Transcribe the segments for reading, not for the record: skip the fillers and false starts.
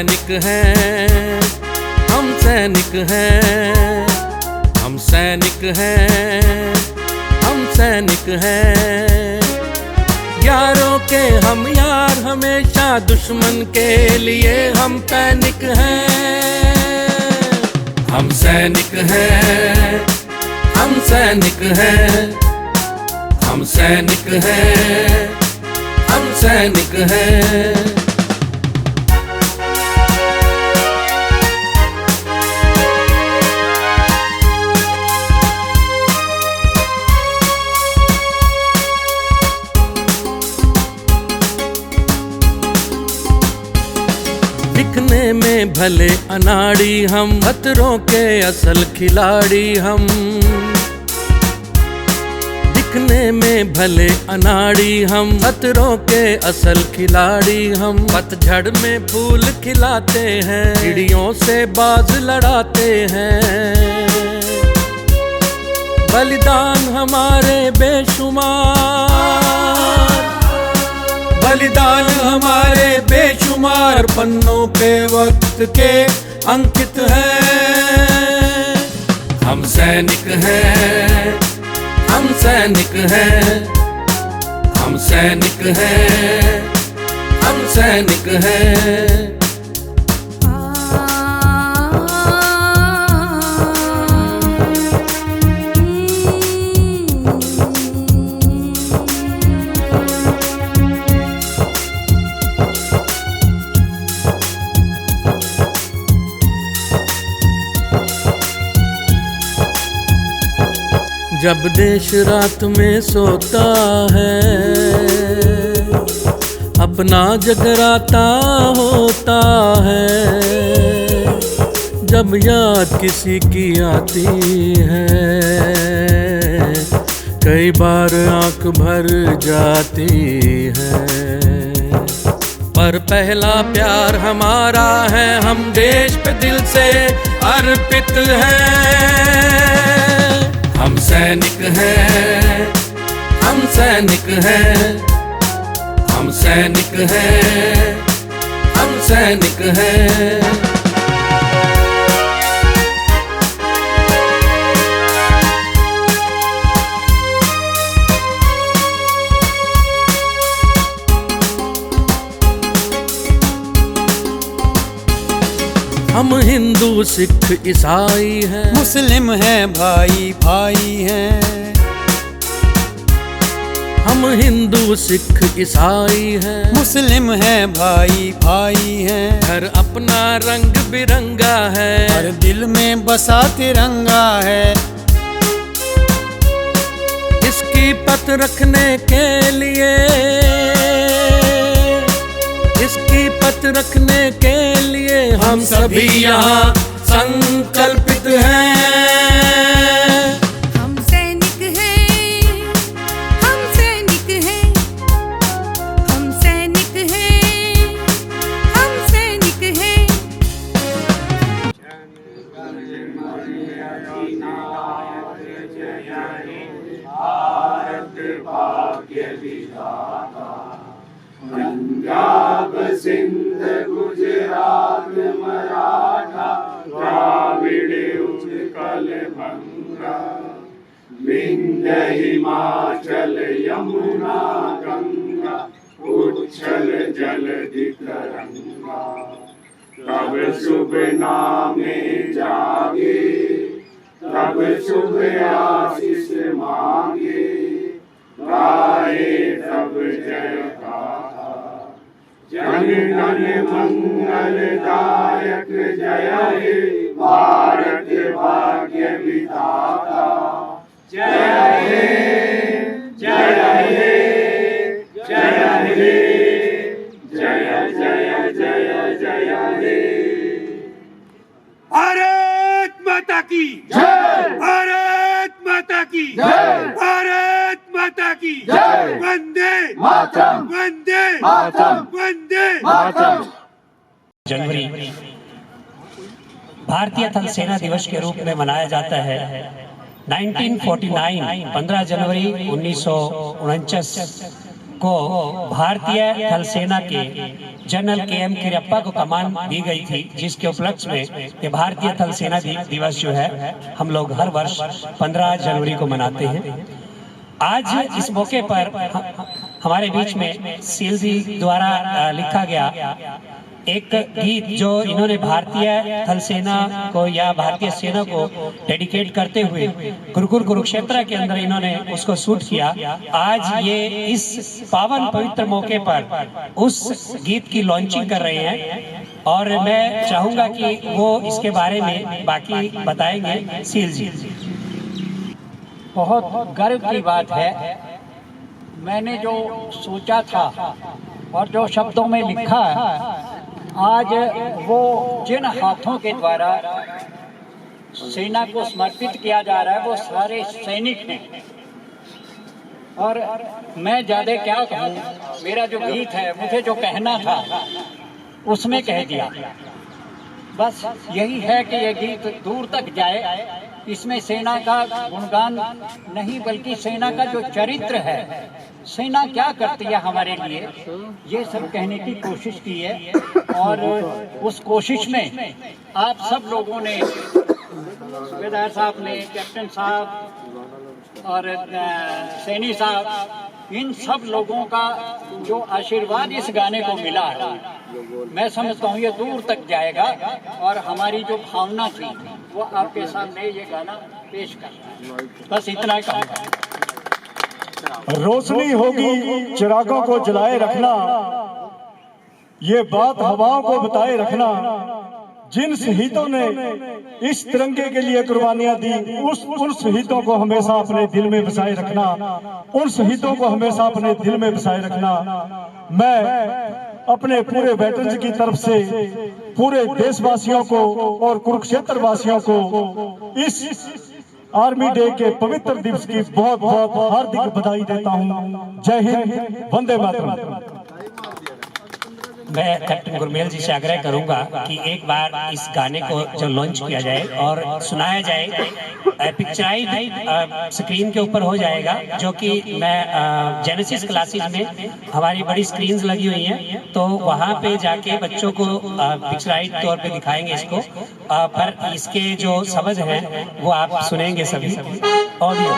सैनिक हैं, हम सैनिक हैं, हम सैनिक हैं, हम सैनिक हैं। यारों के हम यार, हमेशा दुश्मन के लिए हम पैनिक हैं। हम सैनिक हैं, हम सैनिक हैं, हम सैनिक हैं, हम सैनिक हैं। दिखने में भले अनाड़ी हम, खतरों के असल खिलाड़ी हम। दिखने में भले अनाड़ी हम, खतरों के असल खिलाड़ी हम। पतझड़ में फूल खिलाते हैं, चिड़ियों से बाज लड़ाते हैं। बलिदान हमारे बेशुमार, बलिदान हमारे बेशुमार, पन्नों पे वक्त के अंकित हैं। हम सैनिक हैं, हम सैनिक हैं, हम सैनिक हैं, हम सैनिक हैं। जब देश रात में सोता है, अपना जगराता होता है। जब याद किसी की आती है, कई बार आंख भर जाती है। पर पहला प्यार हमारा है, हम देश पे दिल से अर्पित हैं। हम सैनिक हैं, हम सैनिक हैं, हम सैनिक हैं, हम सैनिक हैं। हम हिंदू सिख ईसाई हैं, मुस्लिम हैं, भाई भाई हैं। हम हिंदू सिख ईसाई हैं, मुस्लिम हैं, भाई भाई हैं। घर अपना रंग बिरंगा है, हर दिल में बसा तिरंगा है। इसकी पत रखने के लिए, इसकी पत रखने के लिए हम सभी यहाँ संकल्पित हैं। हम सैनिक हैं, हम सैनिक हैं, हम सैनिक हैं, हम सैनिक हैं। भारत भाग्य विधाता, पंजाब सिंध गुजरात मराठा, द्राविड़ उत्कल बंगा, विंध्य हिमाचल यमुना गंगा, उच्छल जलधि तरंगा। तब शुभ नामे जागे, तब शुभ आशीष मांगे, गाए तब जय गाथा। जन गण मंगलदायक जय हे, भारत भाग्य विधाता। जय हे, जय हे, जय हे, जय जय जय जय हे। भारत माता की जय, भारत माता की जय, भारत माता की जय। वंदे मातरम, वंदे मातरम, वंदे मातरम। जनवरी भारतीय थल सेना दिवस के रूप में मनाया जाता है। 1949 15 जनवरी 1949 को भारतीय थल सेना के जनरल KM कीरप्पा को कमान दी गई थी, जिसके उपलक्ष्य में ये भारतीय थल सेना दिवस जो है हम लोग हर वर्ष 15 जनवरी को मनाते हैं। आज इस मौके पर हमारे बीच में सीएलजी द्वारा लिखा गया एक गीत जो इन्होंने भारतीय थल सेना को या भारतीय सेना को डेडिकेट करते हुए गुरुकुल कुरुक्षेत्र के अंदर इन्होंने उसको शूट किया। आज ये इस पावन पवित्र मौके पर उस गीत की लॉन्चिंग कर रहे हैं और मैं चाहूंगा कि वो इसके बारे में बाकी बताएंगे सील जी। बहुत गर्व की बात है। मैंने जो सोचा था और जो शब्दों में लिखा है, आज वो जिन हाथों के द्वारा सेना को समर्पित किया जा रहा है वो सारे सैनिक हैं। और मैं ज़्यादा क्या कहूँ, मेरा जो गीत है मुझे जो कहना था उसमें कह दिया। बस यही है कि ये गीत दूर तक जाए। इसमें सेना का गुणगान नहीं बल्कि सेना का जो चरित्र है, सेना क्या करती है हमारे लिए, ये सब कहने की कोशिश की है। और उस कोशिश में आप सब लोगों ने, सूबेदार साहब ने, कैप्टन साहब और सैनी साहब, इन सब लोगों का जो आशीर्वाद इस गाने को मिला है, मैं समझता हूँ ये दूर तक जाएगा। और हमारी जो भावना थी वो आपके सामने ये गाना पेश करता है। बस इतना ही कहूँगा। रोशनी होगी चिरागों को जलाए रखना, ये बात हवाओं को बताए रखना। जिन शहीदों ने इस तिरंगे के लिए कुर्बानियां दी, उन शहीदों को हमेशा अपने दिल में बसाए रखना, उन शहीदों को हमेशा अपने दिल में बसाए रखना। मैं अपने पूरे वेटरन्स की तरफ से पूरे देशवासियों को और कुरुक्षेत्र वासियों को इस आर्मी डे के पवित्र दिवस की बहुत बहुत हार्दिक बधाई देता हूं। जय हिंद, वंदे मातरम। मैं कैप्टन गुरमेल जी से आग्रह करूंगा कि एक बार इस गाने को जो लॉन्च किया जाए और सुनाया जाए, पिक्चराइज स्क्रीन के ऊपर हो जाएगा, जो कि मैं जेनेसिस क्लासेस में हमारी बड़ी स्क्रीन्स लगी हुई हैं, तो वहां पे जाके बच्चों को पिक्चराइज तौर पे दिखाएंगे इसको। पर इसके जो शब्द हैं वो आप सुनेंगे सभी ऑडियो।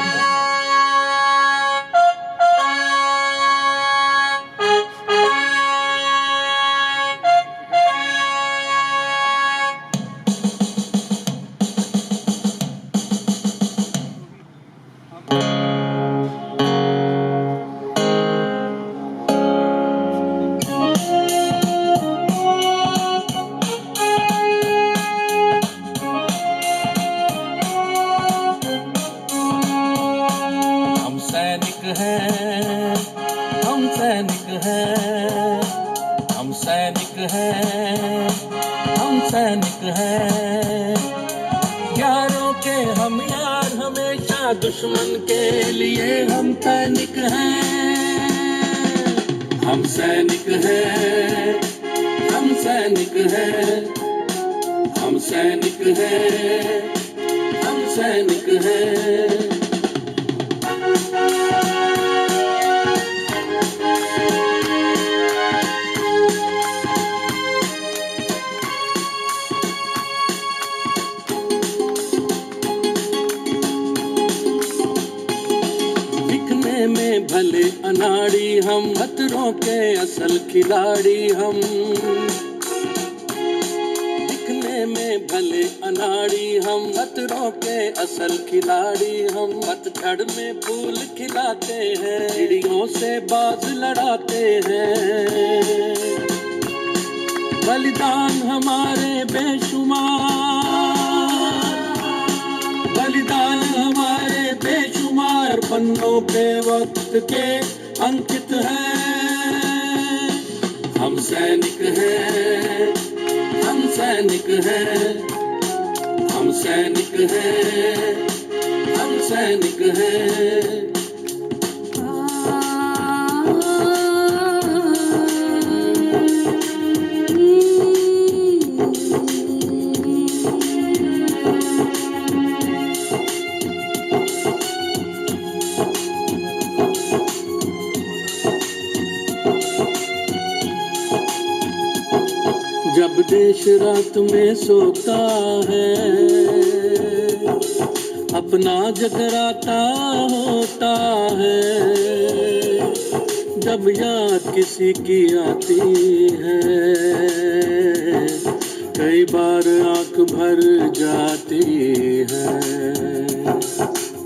हम सैनिक हैं, हम सैनिक हैं, हम सैनिक हैं। यारों के हम यार, हमेशा दुश्मन के लिए हम सैनिक हैं। हम सैनिक हैं, हम सैनिक हैं, हम सैनिक हैं, हम सैनिक हैं। में भले अनाड़ी हम, खतरों के असल खिलाड़ी हम। दिखने में भले अनाड़ी हम, खतरों के असल खिलाड़ी हम। पतझड़ में फूल खिलाते हैं, चिड़ियों से बाज लड़ाते हैं। बलिदान हमारे बेशुमार, बलिदान हमारे बेशुमार, पन्नों पे वक्त के अंकित हैं। हम सैनिक हैं, हम सैनिक हैं, हम सैनिक हैं, हम सैनिक हैं। जब देश रात में सोता है, अपना जगराता होता है। जब याद किसी की आती है, कई बार आंख भर जाती है।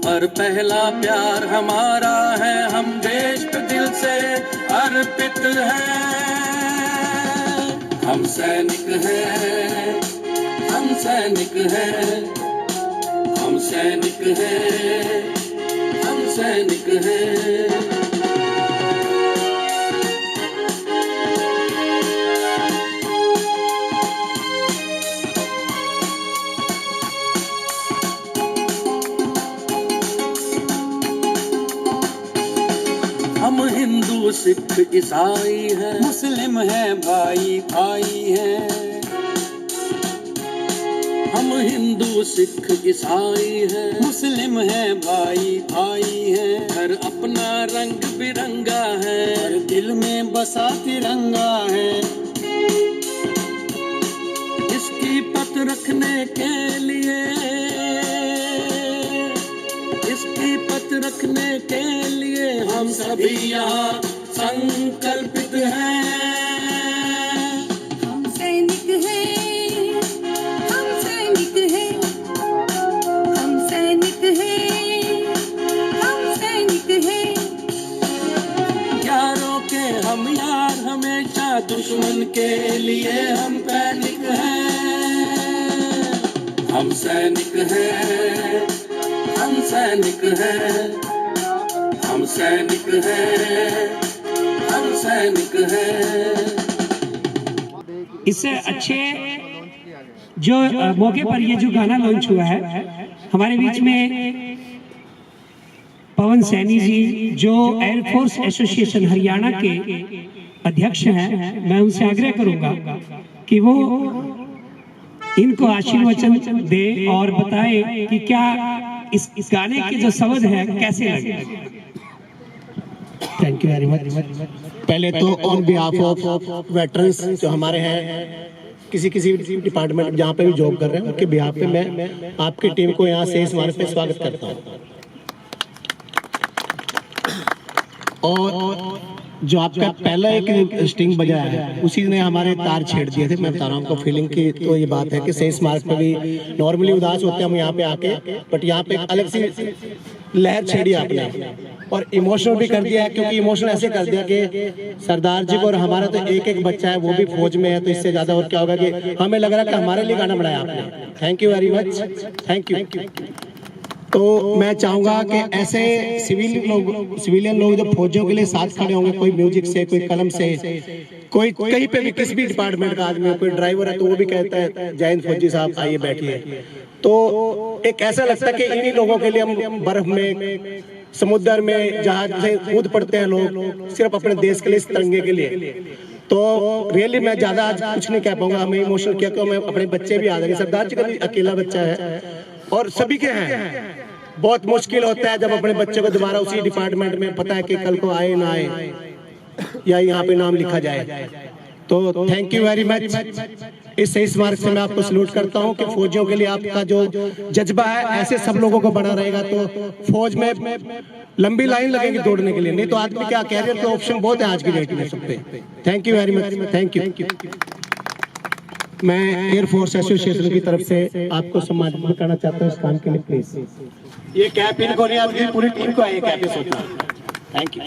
और पहला प्यार हमारा है, हम देश पे दिल से अर्पित हैं। हम सैनिक हैं, हम सैनिक हैं, हम सैनिक हैं, हम सैनिक हैं। हम हिंदू सिख ईसाई हैं, मुस्लिम हैं भाई भाई हैं। हम हिंदू सिख ईसाई हैं, मुस्लिम हैं भाई भाई हैं। हर अपना रंग बिरंगा है, हर दिल में बसा तिरंगा है। इसकी पत रखने के लिए, इसकी पत रखने के लिए हम सभी यहाँ संकल्पित हैं। हम सैनिक हैं, हम सैनिक हैं, हम सैनिक हैं, हम सैनिक हैं। यारों के हम यार हमेशा, दुश्मन के लिए हम पैनिक हैं। हम सैनिक हैं, हम सैनिक हैं, हम सैनिक हैं, हम सैनिक हैं। इससे अच्छे जो मौके पर ये जो गाना लॉन्च हुआ है, हमारे बीच में पवन सैनी जी जो एयरफोर्स एसोसिएशन हरियाणा के अध्यक्ष हैं, मैं उनसे आग्रह करूंगा कि वो इनको आशीर्वचन दे और बताएं कि क्या इस गाने के जो शब्द है कैसे लगे। Thank you very much. पहले तो ऑन बिहाफ ऑफ वेटरन्स जो हमारे हैं, किसी डिपार्टमेंट जहाँ पे भी जॉब कर रहे हैं, उनके बिहाफ पे मैं आपकी टीम को यहाँ से स्मारक पे स्वागत करता हूँ। और जो आपका पहला एक स्टिंग बजा है, उसी ने हमारे तार छेड़ दिए थे। मैं बता रहा हूँ आपको फीलिंग की। तो ये बात है कि सही स्मारक पे भी नॉर्मली उदास होते हैं हम यहाँ पे आके, बट यहाँ पे एक अलग सी लहर छेड़ी आपने और इमोशनल भी कर दिया है। क्योंकि इमोशनल ऐसे कर दिया कि सरदार जी को, और हमारा तो एक बच्चा है वो भी फौज में है, तो इससे ज्यादा और क्या होगा कि हमें लग रहा है कि हमारे लिए गाना बनाया आपने। Thank you very much, thank you. तो मैं चाहूंगा कि ऐसे सिविलियन लोग जब फौजियों के लिए साथ खड़े होंगे, कोई म्यूजिक से, कोई कलम से, कोई कहीं पे भी किसी भी डिपार्टमेंट का आदमी, कोई ड्राइवर है तो वो भी कहता है जय हिंद फौजी साहब आइए बैठिए। तो एक ऐसा लगता है कि इन्हीं लोगों के लिए हम बर्फ में, समुद्र में, जहाज से कूद पड़ते हैं लोग सिर्फ अपने देश के लिए, इस तिरंगे के लिए। तो रियली मैं ज्यादा आज कुछ नहीं कह पाऊंगा। हमें इमोशनल किया कि हमें अपने बच्चे भी याद आएंगे। सरदार जी का भी अकेला बच्चा है और सभी के हैं। बहुत मुश्किल होता है जब अपने बच्चे को दोबारा उसी डिपार्टमेंट में, पता है कि कल को आए ना आए या यहाँ पे नाम लिखा जाए। तो थैंक यू वेरी मच। इस सही स्मारक से मैं आपको सलूट करता हूँ कि फौजियों के लिए आपका जो जज्बा है ऐसे सब लोगों को बना रहेगा तो फौज में लंबी लाइन लगेगी दौड़ने के लिए। नहीं तो आदमी क्या, कैरियर के ऑप्शन बहुत है आज की डेट में सब पे। Thank you very much, thank you. मैं एयरफोर्स एसोसिएशन की तरफ से आपको सम्मानित करना चाहता हूँ इस काम के लिए। प्लीज ये कैप इनको नहीं, आपकी पूरी टीम को है कैप सोचना। Thank you.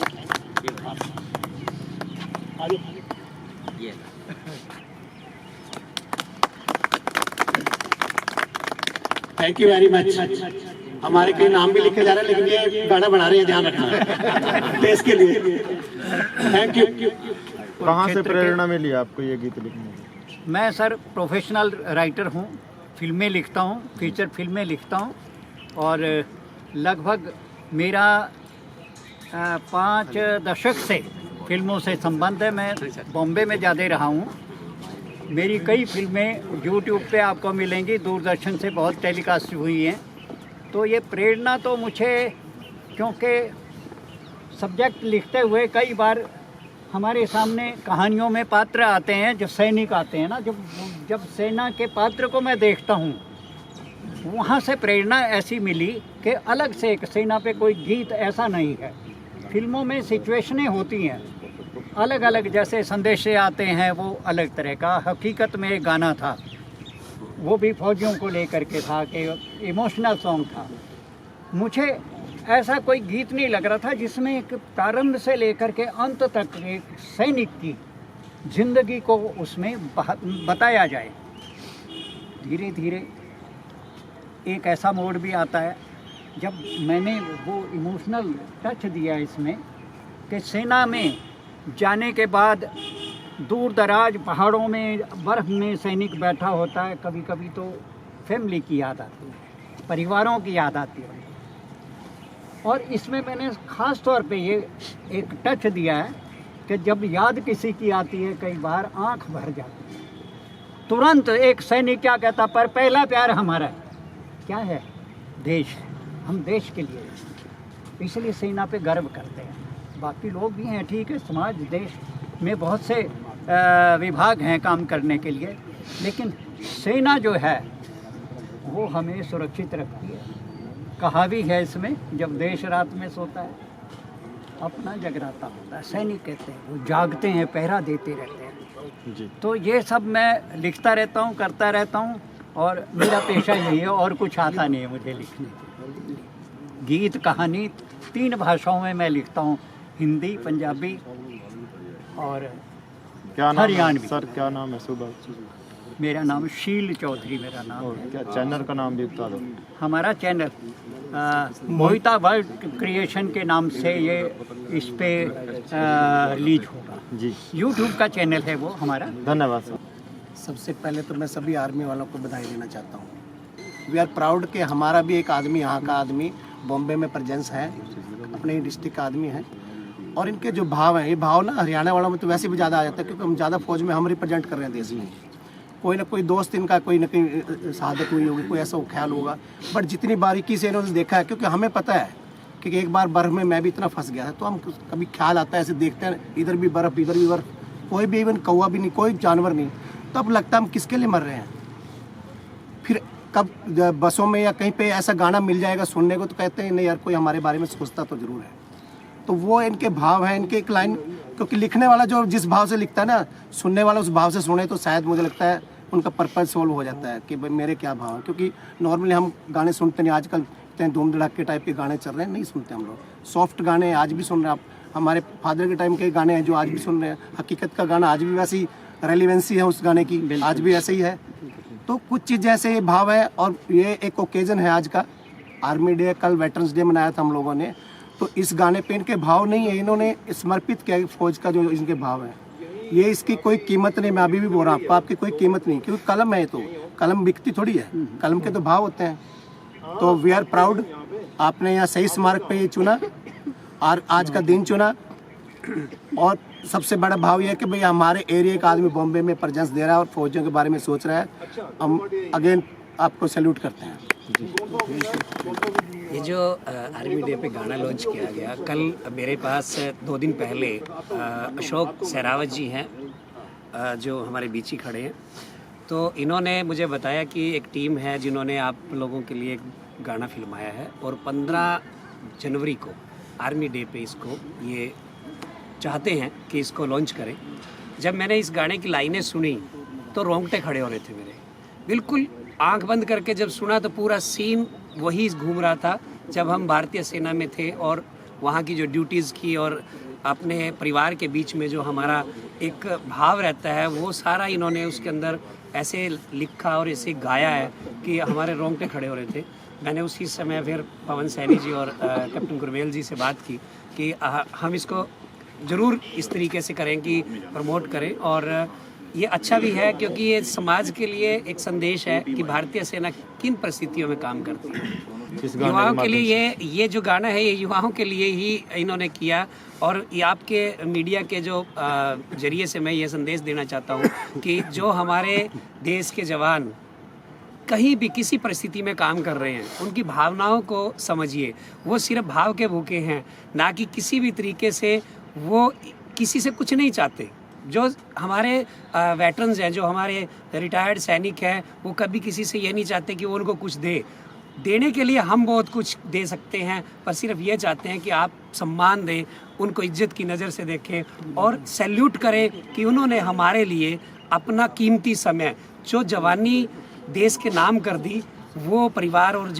Thank you very much. हमारे कई नाम भी लिखे जा रहे हैं, लेकिन ये गाना बना रहे हैं, ध्यान रखना देश के लिए। Thank you. कहाँ से प्रेरणा मिली आपको ये गीत लिखने की? मैं सर प्रोफेशनल राइटर हूँ, फिल्में लिखता हूँ, फीचर फिल्में लिखता हूँ और लगभग मेरा 5 दशक से फिल्मों से संबंध है। मैं बॉम्बे में ज़्यादा रहा हूँ। मेरी कई फिल्में यूट्यूब पे आपको मिलेंगी, दूरदर्शन से बहुत टेलीकास्ट हुई हैं। तो ये प्रेरणा तो मुझे, क्योंकि सब्जेक्ट लिखते हुए कई बार हमारे सामने कहानियों में पात्र आते हैं, जो सैनिक आते हैं ना, जब सेना के पात्र को मैं देखता हूँ, वहाँ से प्रेरणा ऐसी मिली कि अलग से एक सेना पे कोई गीत ऐसा नहीं है। फिल्मों में सिचुएशनें होती हैं अलग अलग, जैसे संदेशे आते हैं, वो अलग तरह का। हकीकत में एक गाना था, वो भी फौजियों को लेकर के था, कि इमोशनल सॉन्ग था। मुझे ऐसा कोई गीत नहीं लग रहा था जिसमें एक प्रारंभ से लेकर के अंत तक एक सैनिक की जिंदगी को उसमें बताया जाए। धीरे धीरे एक ऐसा मोड़ भी आता है जब मैंने वो इमोशनल टच दिया इसमें, कि सेना में जाने के बाद दूर दराज पहाड़ों में बर्फ़ में सैनिक बैठा होता है, कभी कभी तो फैमिली की याद आती है, परिवारों की याद आती है। और इसमें मैंने ख़ास तौर पे ये एक टच दिया है कि जब याद किसी की आती है, कई बार आंख भर जाती है। तुरंत एक सैनिक क्या कहता, पर पहला प्यार हमारा क्या है? देश। हम देश के लिए, इसलिए सेना पे गर्व करते हैं। बाकी लोग भी हैं, ठीक है, समाज देश में बहुत से विभाग हैं काम करने के लिए, लेकिन सेना जो है वो हमें सुरक्षित रखती है। कहा भी है इसमें, जब देश रात में सोता है अपना जगराता होता है, सैनिक कहते हैं, वो जागते हैं, पहरा देते रहते हैं जी। तो ये सब मैं लिखता रहता हूँ, करता रहता हूँ, और मेरा पेशा यही है, और कुछ आता नहीं है मुझे लिखने। गीत कहानी 3 भाषाओं में मैं लिखता हूँ, हिंदी, पंजाबी और क्या नाम हरियाणवी। सर क्या नाम है? सुबह मेरा नाम शील चौधरी मेरा नाम है। क्या चैनल का नाम भी बता दो। हमारा चैनल मोहिता वर्ल्ड क्रिएशन के नाम से ये इस पे रिलीज होगा जी। यूट्यूब का चैनल है वो हमारा। धन्यवाद सर। सबसे पहले तो मैं सभी आर्मी वालों को बधाई देना चाहता हूँ। वी आर प्राउड कि हमारा भी एक आदमी, यहाँ का आदमी बॉम्बे में प्रेजेंस है, अपने ही डिस्ट्रिक्ट का आदमी है। और इनके जो भाव हैं, ये भाव ना हरियाणा वालों में तो वैसे भी ज़्यादा आ जाता है, क्योंकि हम ज़्यादा फौज में हम रिप्रेजेंट कर रहे हैं देश में। कोई ना कोई दोस्त इनका कोई ना कोई शहादत हुई होगी, कोई ऐसा ख्याल होगा, बट जितनी बारीकी से इन्होंने देखा है, क्योंकि हमें पता है कि एक बार बर्फ़ में मैं भी इतना फंस गया था, तो हम कभी ख्याल आता है, ऐसे देखते हैं इधर भी बर्फ़, इधर भी बर्फ़, कोई भी इवन कौवा भी नहीं, कोई जानवर नहीं, तो अब लगता है हम किसके लिए मर रहे हैं। फिर कब बसों में या कहीं पे ऐसा गाना मिल जाएगा सुनने को, तो कहते हैं नहीं यार, कोई हमारे बारे में सोचता तो ज़रूर है। तो वो इनके भाव हैं, इनके एक लाइन, क्योंकि लिखने वाला जो जिस भाव से लिखता है ना, सुनने वाला उस भाव से सुने, तो शायद मुझे लगता है उनका पर्पज सोल्व हो जाता है कि भाई मेरे क्या भाव हैं। क्योंकि नॉर्मली हम गाने सुनते नहीं, आजकल इतने धूम धड़ाके टाइप के गाने चल रहे हैं, नहीं सुनते हम लोग। सॉफ्ट गाने आज भी सुन रहे हैं आप, हमारे फादर के टाइम के गाने हैं जो आज भी सुन रहे हैं। हकीकत का गाना आज भी वैसी रेलिवेंसी है उस गाने की, आज भी ऐसे ही है। तो कुछ चीज़ ऐसे ये भाव है। और ये एक ओकेजन है आज का, आर्मी डे, कल वेटरन्स डे मनाया था हम लोगों ने, तो इस गाने पे इनके भाव नहीं है, इन्होंने समर्पित किया फौज का जो इनके भाव है। ये इसकी कोई कीमत नहीं, मैं अभी भी बोल रहा हूँ आपको, आपकी कोई कीमत नहीं, क्योंकि कलम है, तो कलम बिकती थोड़ी है, कलम के तो भाव होते हैं। तो वी आर प्राउड, आपने यहाँ सही स्मारक पे ये चुना और आज का दिन चुना। और सबसे बड़ा भाव यह है कि भाई हमारे एरिया का आदमी बॉम्बे में प्रेजेंस दे रहा है और फौजियों के बारे में सोच रहा है। हम अगेन आपको सैल्यूट करते हैं। ये जो आर्मी डे पे गाना लॉन्च किया गया, कल मेरे पास 2 दिन पहले अशोक सहरावत जी हैं, जो हमारे बीच ही खड़े हैं, तो इन्होंने मुझे बताया कि एक टीम है जिन्होंने आप लोगों के लिए एक गाना फिल्माया है, और 15 जनवरी को आर्मी डे पे इसको ये चाहते हैं कि इसको लॉन्च करें। जब मैंने इस गाने की लाइनें सुनी तो रोंगटे खड़े हो रहे थे मेरे, बिल्कुल आंख बंद करके जब सुना तो पूरा सीन वही घूम रहा था जब हम भारतीय सेना में थे, और वहाँ की जो ड्यूटीज़ की और अपने परिवार के बीच में जो हमारा एक भाव रहता है, वो सारा इन्होंने उसके अंदर ऐसे लिखा और ऐसे गाया है कि हमारे रोंगटे खड़े हो रहे थे। मैंने उसी समय फिर पवन सैनी जी और कैप्टन गुरमेल जी से बात की कि हम इसको ज़रूर इस तरीके से करें कि प्रमोट करें, और ये अच्छा भी है क्योंकि ये समाज के लिए एक संदेश है कि भारतीय सेना किन परिस्थितियों में काम करती है। युवाओं के लिए ये जो गाना है, ये युवाओं के लिए ही इन्होंने किया, और ये आपके मीडिया के जो जरिए से मैं ये संदेश देना चाहता हूँ कि जो हमारे देश के जवान कहीं भी किसी परिस्थिति में काम कर रहे हैं, उनकी भावनाओं को समझिए। वो सिर्फ भाव के भूखे हैं, ना कि किसी भी तरीके से वो किसी से कुछ नहीं चाहते। जो हमारे वेटरन्स हैं, जो हमारे रिटायर्ड सैनिक हैं, वो कभी किसी से ये नहीं चाहते कि वो उनको कुछ दे। देने के लिए हम बहुत कुछ दे सकते हैं, पर सिर्फ ये चाहते हैं कि आप सम्मान दें, उनको इज्जत की नज़र से देखें और सैल्यूट करें कि उन्होंने हमारे लिए अपना कीमती समय, जो जवानी देश के नाम कर दी, वो परिवार और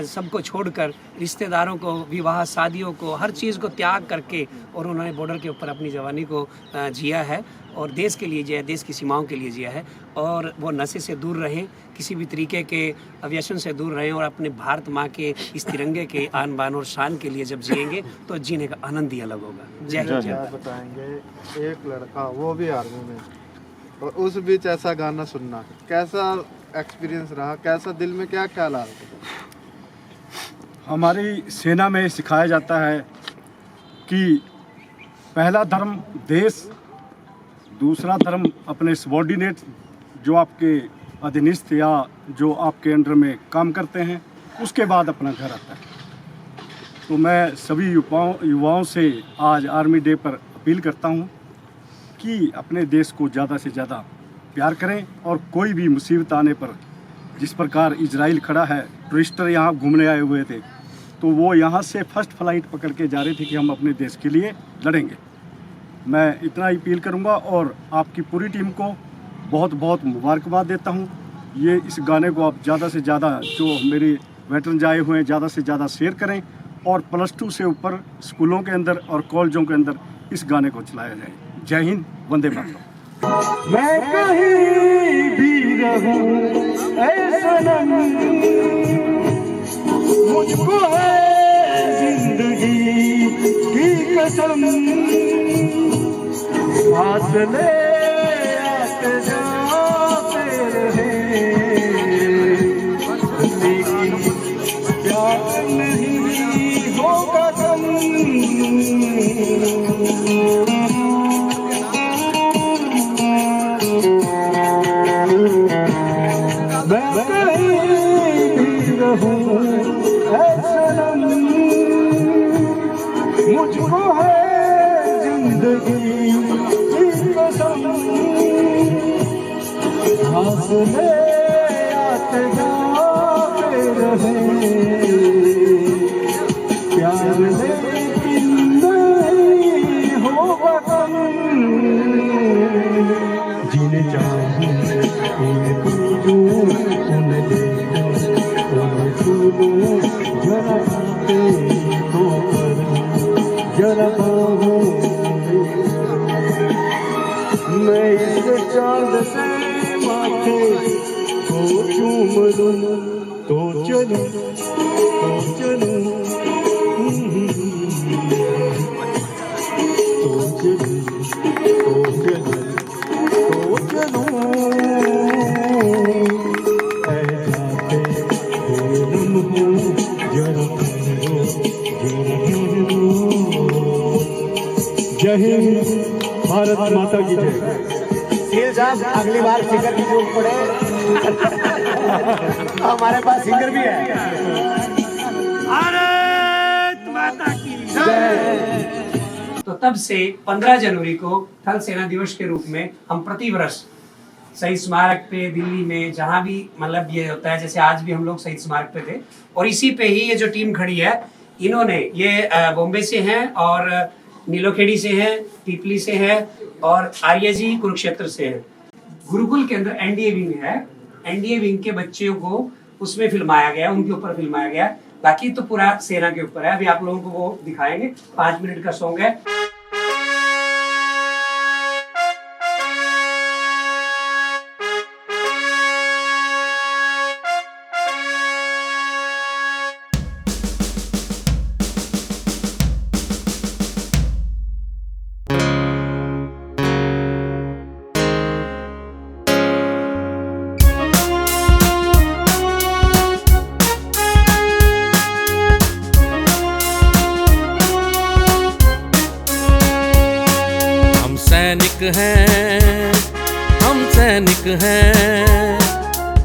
सबको छोड़कर, रिश्तेदारों को, विवाह शादियों को, हर चीज़ को त्याग करके, और उन्होंने बॉर्डर के ऊपर अपनी जवानी को जिया है और देश के लिए जिया है, देश की सीमाओं के लिए जिया है। और वो नशे से दूर रहें, किसी भी तरीके के व्यसन से दूर रहें और अपने भारत माँ के इस तिरंगे के आन बान और शान के लिए जब जिएंगे तो जीने का आनंद ही अलग होगा। जय हिंद। क्या बताएंगे एक लड़का, वो भी आर्मी में, और उस बीच ऐसा गाना सुनना, कैसा एक्सपीरियंस रहा, कैसा दिल में क्या ख्याल आ रहा? हमारी सेना में सिखाया जाता है कि पहला धर्म देश, दूसरा धर्म अपने सबॉर्डिनेट जो आपके अधीनस्थ या जो आपके अंडर में काम करते हैं, उसके बाद अपना घर आता है। तो मैं सभी युवाओं से आज आर्मी डे पर अपील करता हूं कि अपने देश को ज़्यादा से ज़्यादा प्यार करें और कोई भी मुसीबत आने पर, जिस प्रकार इजराइल खड़ा है, टूरिस्टर यहाँ घूमने आए हुए थे, तो वो यहाँ से फर्स्ट फ्लाइट पकड़ के जा रहे थे कि हम अपने देश के लिए लड़ेंगे। मैं इतना ही अपील करूँगा और आपकी पूरी टीम को बहुत बहुत मुबारकबाद देता हूँ। ये इस गाने को आप ज़्यादा से ज़्यादा, जो मेरे वेटरन आए हुए हैं, ज़्यादा से ज़्यादा शेयर करें और +2 से ऊपर स्कूलों के अंदर और कॉलेजों के अंदर इस गाने को चलाया जाए। जय हिंद, वंदे मातरम। मैं कहीं भी रहूं ऐ सनम, मुझको है जिंदगी की कसम, फासले आते जाते रहे, लेकिन प्यार नहीं होगा कम। मैं कहीं भी रहूं ऐ सनम, मुझको है जिंदगी की कसम, फासले आते जाते रहे, प्यार लेकिन नहीं होगा कम। जीने चाहूं उन्हें पूजूं, उन्हें देखूं, उन्हें छूलूं, जरा तो जरा बाहों मैं इस चांद से माथे को चूम लूं, तो चलूं तो चलूं, तो चलूं तो चलूं तो चलूं, जय हिंद, भारत माता की जय। साहब अगली बार सिंगर की जरूरत पड़े हमारे पास सिंगर भी है। भारत माता की जय। तो तब से 15 जनवरी को थल सेना दिवस के रूप में हम प्रति वर्ष शहीद स्मारक पे, दिल्ली में जहाँ भी मतलब ये होता है, जैसे आज भी हम लोग शहीद स्मारक पे थे, और इसी पे ही ये जो टीम खड़ी है, इन्होंने ये बॉम्बे से हैं और नीलोखेड़ी से हैं, पीपली से हैं और आर्यजी कुरुक्षेत्र से हैं। गुरुकुल के अंदर एनडीए विंग है, एनडीए विंग के बच्चों को उसमें फिल्माया गया, उनके ऊपर फिल्माया गया। बाकी तो पूरा सेना के ऊपर है। अभी आप लोगों को वो दिखाएंगे। 5 मिनट का सॉन्ग है। सैनिक हैं, हम सैनिक हैं,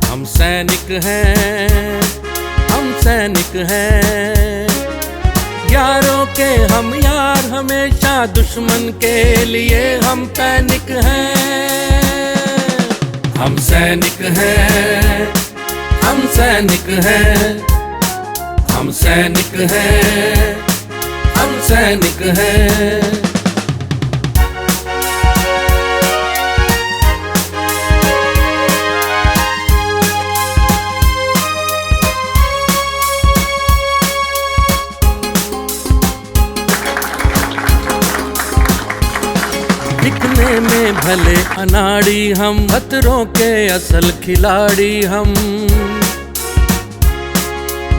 हम सैनिक हैं, हम सैनिक हैं। यारों के हम यार, हमेशा दुश्मन के लिए हम पैनिक हैं। हम सैनिक हैं, हम सैनिक हैं, हम सैनिक हैं, हम सैनिक हैं। दिखने में भले अनाड़ी हम, खतरों के असल खिलाड़ी हम।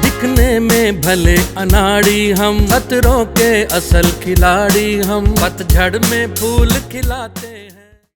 दिखने में भले अनाड़ी हम, खतरों के असल खिलाड़ी हम। पतझड़ में फूल खिलाते हैं।